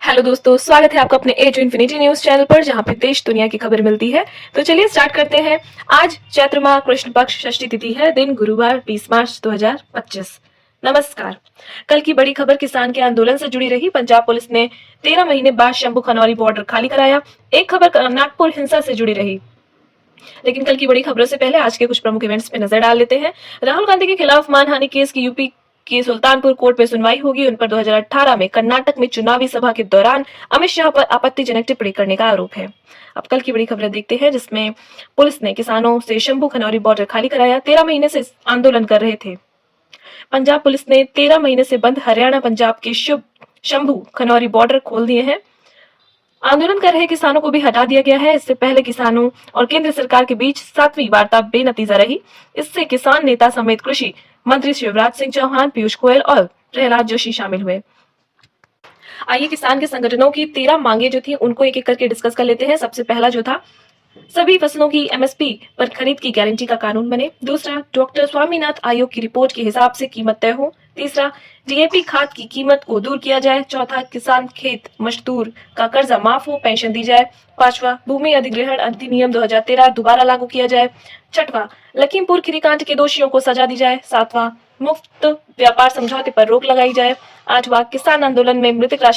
Hello दोस्तों, स्वागत है आपका अपने एज इन्फिनिटी न्यूज चैनल पर, जहां पे देश दुनिया की खबर मिलती है। तो चलिए स्टार्ट करते हैं। आज चैत्र माह कृष्ण पक्ष षष्ठी तिथि है, दिन गुरुवार 20 मार्च 2025। नमस्कार। कल की बड़ी खबर किसान के आंदोलन से जुड़ी रही। पंजाब पुलिस ने 13 महीने बाद शंभू खनौरी बॉर्डर खाली कराया। एक खबर नागपुर हिंसा से जुड़ी रही। लेकिन कल की बड़ी खबरों से पहले आज के कुछ प्रमुख इवेंट्स पे नजर डाल लेते हैं। राहुल गांधी के खिलाफ मानहानि केस की यूपी की सुल्तानपुर कोर्ट में सुनवाई होगी। उन पर 2018 में कर्नाटक में चुनावी सभा के दौरान अमित शाह पर आपत्तिजनक टिप्पणी करने का आरोप है। अब कल की बड़ी खबरें देखते हैं, जिसमें पुलिस ने किसानों से शंभू खनौरी बॉर्डर खाली कराया। 13 महीने से आंदोलन कर रहे थे। पंजाब पुलिस ने 13 महीने से बंद हरियाणा पंजाब के शंभू खनौरी बॉर्डर खोल दिए हैं। आंदोलन कर रहे किसानों को भी हटा दिया गया है। इससे पहले किसानों और केंद्र सरकार के बीच 7वीं वार्ता बेनतीजा रही। इससे किसान नेता समेत कृषि मंत्री शिवराज सिंह चौहान, पीयूष गोयल और प्रहलाद जोशी शामिल हुए। आइए किसान के संगठनों की 13 मांगे जो थी उनको एक एक करके डिस्कस कर लेते हैं। सबसे पहला जो था, सभी फसलों की एमएसपी पर खरीद की गारंटी का कानून बने। दूसरा, डॉक्टर स्वामीनाथन आयोग की रिपोर्ट के हिसाब से कीमत तय हो। तीसरा, डीएपी खाद की कीमत को दूर किया जाए। चौथा, किसान खेत मजदूर का कर्जा माफ हो, पेंशन दी जाए। पांचवा, भूमि अधिग्रहण अधिनियम 2013 दोबारा लागू किया जाए। छठवां, लखीमपुर खीरी के दोषियों को सजा दी जाए। सातवां, मुफ्त व्यापार समझौते पर रोक लगाई जाए। आठवां, किसान आंदोलन में मृतक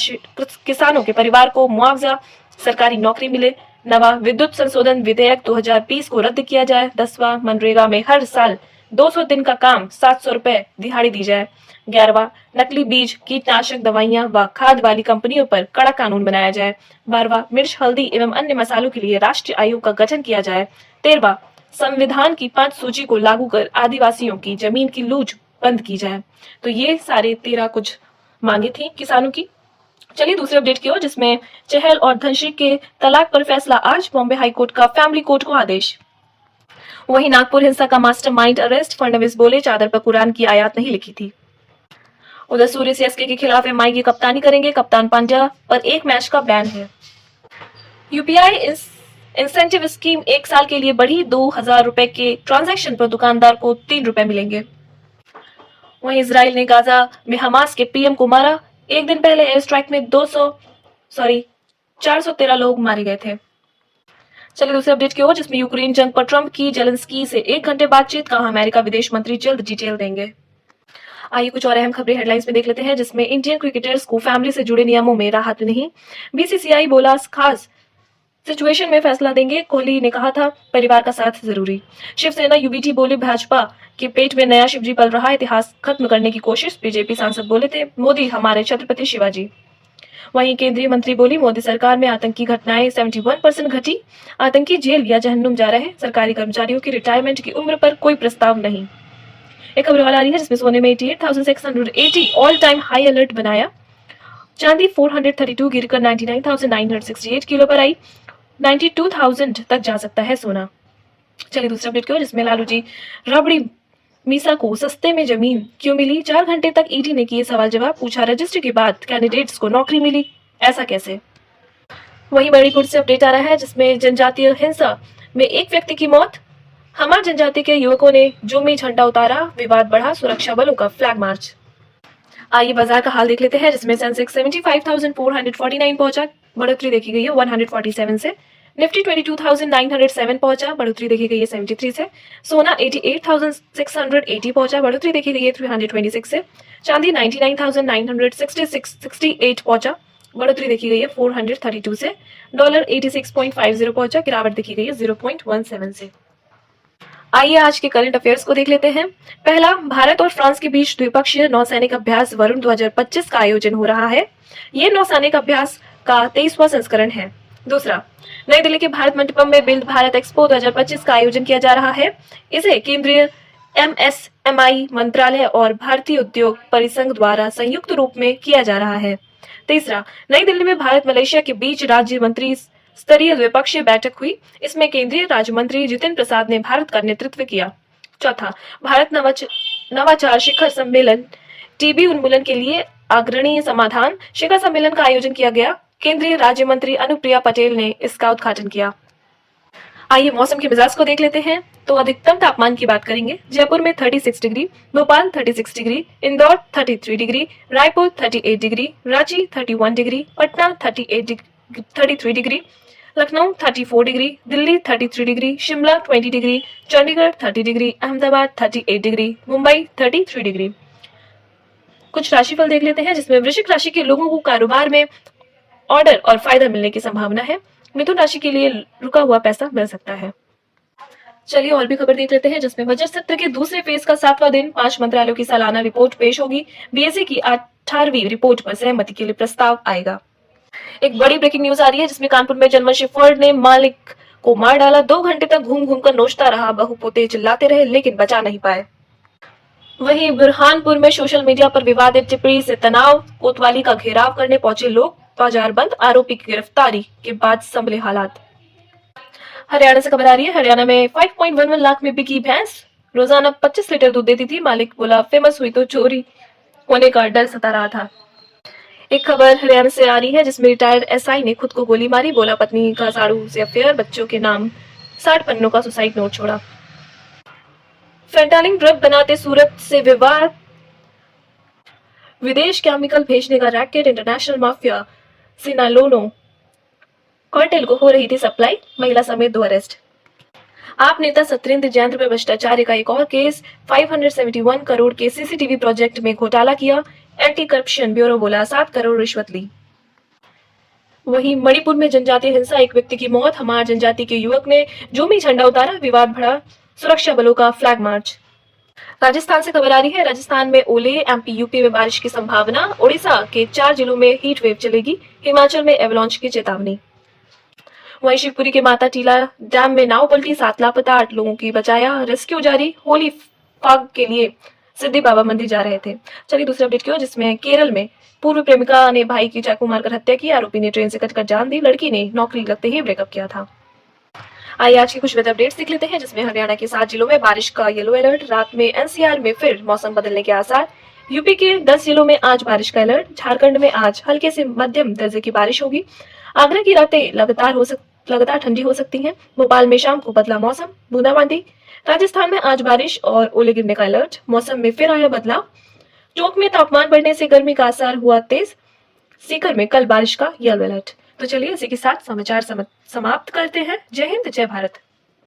किसानों के परिवार को मुआवजा, सरकारी नौकरी मिले। नवा, विद्युत संशोधन विधेयक 2020 को रद्द किया जाए। 10वां, मनरेगा में हर साल 200 दिन का काम 700 रुपए दिहाड़ी दी जाए। 11वां, नकली बीज, कीटनाशक दवाइयां व खाद वाली कंपनियों पर कड़ा कानून बनाया जाए। 12वां, मिर्च, हल्दी एवं अन्य मसालों के लिए राष्ट्रीय आयोग का गठन किया जाए। 13वां, संविधान की 5 सूची को लागू कर आदिवासियों की जमीन की लूट बंद की जाए। तो ये सारे 13 कुछ मांगे थी किसानों की। चलिए दूसरे अपडेट की ओर, जिसमें चहल और धनश्री के तलाक पर फैसला आज। बॉम्बे हाईकोर्ट का फैमिली कोर्ट को आदेश। वहीं नागपुर हिंसा का मास्टरमाइंड अरेस्ट। फडणवीस बोले, चादर पर कुरान की आयत नहीं लिखी थी। उधर सूर्य सीएसके के खिलाफ एमआई की कप्तानी करेंगे। कप्तान पांड्या पर एक मैच का बैन है। यूपीआई इंसेंटिव स्कीम 1 साल के लिए बढ़ी। 2000 रुपए के ट्रांजैक्शन पर दुकानदार को 3 रुपए मिलेंगे। वहीं इजराइल ने गाजा में हमास के पीएम को मारा। एक दिन पहले एयर स्ट्राइक में 413 लोग मारे गए थे। चलिए दूसरे अपडेट की ओर, जिसमें यूक्रेन जंग पर ट्रंप की जेलेंस्की से 1 घंटे बातचीत। कहा, अमेरिका विदेश मंत्री जल्द डिटेल देंगे। आइए कुछ और अहम खबरें हेडलाइंस में देख लेते हैं, जिसमें इंडियन क्रिकेटर्स को फैमिली से जुड़े नियमों में राहत नहीं। बीसीसीआई बोला, खास सिचुएशन में फैसला देंगे। कोहली ने कहा था, परिवार का साथ जरूरी। शिवसेना यूबीटी बोले, भाजपा के पेट में नया शिवजी पल रहा, इतिहास खत्म करने की कोशिश। बीजेपी सांसद बोले थे, मोदी हमारे छत्रपति शिवाजी। वहीं केंद्रीय मंत्री बोली, मोदी सरकार में आतंकी घटनाएं 71% घटी। आतंकी जेल या जहन्नुम जा रहे। सरकारी कर्मचारियों की रिटायरमेंट की उम्र पर कोई प्रस्ताव नहीं। एक खबर वाला आ रही है, जिसमें सोने में 88,680 ऑल टाइम हाई अलर्ट बनाया। चांदी 432 गिरकर 99,968 किलो पर आई। 92,000 तक जा सकता है सोना। चलिए दूसरा अपडेट की ओर, जिसमें लालू जी राबड़ी मीसा को सस्ते में जमीन क्यों मिली। 4 घंटे तक ईडी ने किए सवाल जवाब। पूछा, रजिस्ट्री के बाद कैंडिडेट्स को नौकरी मिली, ऐसा कैसे। वहीं मणिपुर से अपडेट आ रहा है, जिसमें जनजातीय हिंसा में एक व्यक्ति की मौत। हमार जनजाति के युवकों ने जोमी झंडा उतारा, विवाद बढ़ा, सुरक्षा बलों का फ्लैग मार्च। आइए बाजार का हाल देख लेते हैं, जिसमें सेंसेक्स 75,449 पहुंचा, बढ़ोतरी देखी गई है 147 से। निफ्टी 22,907 पहुंचा, बढ़ोतरी देखी गई है 73 से। सोना 88,680 पहुंचा, बढ़ोतरी देखी गई है 326 से। चांदी 99,968 पहुंचा, बढ़ोतरी देखी गई है 432 से। डॉलर 86.50 पहुंचा, गिरावट देखी गई है 0.17 से। आइए आज के करंट अफेयर्स को देख लेते हैं। पहला, भारत और फ्रांस के बीच द्विपक्षीय नौसैनिक अभ्यास वरुण 2025 का आयोजन हो रहा है। ये नौसैनिक अभ्यास का 23वां संस्करण है। दूसरा, नई दिल्ली के भारत मंडपम में बिल्ड भारत एक्सपो 2025 का आयोजन किया जा रहा है। इसे केंद्रीय एमएसएमई मंत्रालय और भारतीय उद्योग परिसंघ द्वारा संयुक्त रूप में किया जा रहा है। तीसरा, नई दिल्ली में भारत मलेशिया के बीच राज्य मंत्री स्तरीय द्विपक्षीय बैठक हुई। इसमें केंद्रीय राज्य मंत्री जितिन प्रसाद ने भारत का नेतृत्व किया। चौथा, भारत नवाचार शिखर सम्मेलन टीबी उन्मूलन के लिए अग्रणी समाधान शिखर सम्मेलन का आयोजन किया गया। केंद्रीय राज्य मंत्री अनुप्रिया पटेल ने इसका उद्घाटन किया। आइए मौसम के मिजाज को देख लेते हैं। तो अधिकतम तापमान की बात करेंगे। जयपुर में 36 degree, Bhopal 36 degree, Indore 33 degree, Raipur 38 degree, Ranchi 31 degree, Patna 33 degree, Lucknow 34 degree, Delhi 33 degree, Shimla 20 degree, Chandigarh 30 degree, Ahmedabad 38 degree, Mumbai 33 degree. कुछ राशिफल देख लेते हैं, जिसमें वृश्चिक राशि के लोगों को कारोबार में ऑर्डर और फायदा मिलने की संभावना है। मिथुन राशि के लिए रुका हुआ पैसा मिल सकता है। चलिए और भी खबर देख लेते हैं, जिसमें बजट सत्र के दूसरे फेज का 7वां दिन 5 मंत्रालयों की सालाना रिपोर्ट पेश होगी। बीएसई की 18वीं रिपोर्ट पर सहमति के लिए प्रस्ताव आएगा। एक बड़ी ब्रेकिंग न्यूज आ रही है, जिसमें कानपुर में जर्मन शेफर्ड ने मालिक को मार डाला। 2 घंटे तक घूम घूम कर नोचता रहा। बहू पोते चिल्लाते रहे लेकिन बचा नहीं पाए। वहीं बुरहानपुर में सोशल मीडिया पर विवादित टिप्पणी से तनाव, कोतवाली का घेराव करने पहुंचे लोग, बाजार बंद, आरोपी की गिरफ्तारी के बाद संभले हालात। हरियाणा से खबर आ रही है, हरियाणा में 5.11 लाख में बिकी भैंस। रोजाना 25 लीटर दूध देती थी। मालिक बोला फेमस हुई तो चोरी होने का डर सता रहा था। एक खबर हरियाणा से आ रही है, जिसमें रिटायर्ड एसआई ने खुद को गोली मारी। बोला पत्नी का साड़ू से अफेयर, बच्चों के नाम 60 पन्नों का सुसाइड नोट छोड़ा। फेंटानिल ड्रग बनाते सूरत से विवाद, विदेश केमिकल भेजने का रैकेट। इंटरनेशनल माफिया सिनालोनो कार्टेल को हो रही थी सप्लाई। महिला समेत 2 अरेस्ट। आप नेता सत्येंद्र जैन पर भ्रष्टाचार का एक और केस। 571 करोड़ के सीसीटीवी प्रोजेक्ट में घोटाला किया। एंटी करप्शन ब्यूरो बोला 7 करोड़ रिश्वत ली। वहीं मणिपुर में जनजातीय हिंसा, एक व्यक्ति की मौत। हमार जनजाति के युवक ने जोमी झंडा उतारा, विवाद बढ़ा, सुरक्षा बलों का फ्लैग मार्च। राजस्थान से खबर आ रही है, राजस्थान में ओले, एमपी यूपी में बारिश की संभावना। ओडिशा के 4 जिलों में हीट वेव चलेगी। हिमाचल में एवलांच की चेतावनी। वहीं शिवपुरी के माता टीला डैम में नाव पलटी, 7 लापता, 8 लोगों की बचाया, रेस्क्यू जारी। होली फाग के लिए सिद्धि बाबा मंदिर जा रहे थे। चलिए दूसरे अपडेट की ओर, जिसमें केरल में पूर्व प्रेमिका ने भाई की चाकू मारकर हत्या की। आरोपी ने ट्रेन से कटकर जान दी। लड़की ने नौकरी लगते ही ब्रेकअप किया था। आइए आज की कुछ वेदर अपडेट्स देख लेते हैं, जिसमें हरियाणा के 7 जिलों में बारिश का येलो अलर्ट। रात में एनसीआर में फिर मौसम बदलने के आसार। यूपी के 10 जिलों में आज बारिश का अलर्ट। झारखंड में आज हल्के से मध्यम दर्जे की बारिश होगी। आगरा की रातें लगातार ठंडी हो सकती हैं। भोपाल में शाम को बदला मौसम, बूंदाबांदी। राजस्थान में आज बारिश और ओले गिरने का अलर्ट। मौसम में फिर आया बदलाव। टोंक में तापमान बढ़ने से गर्मी का असर हुआ तेज। सीकर में कल बारिश का येलो अलर्ट। तो चलिए इसी के साथ समाचार समाप्त करते हैं। जय हिंद, जय भारत।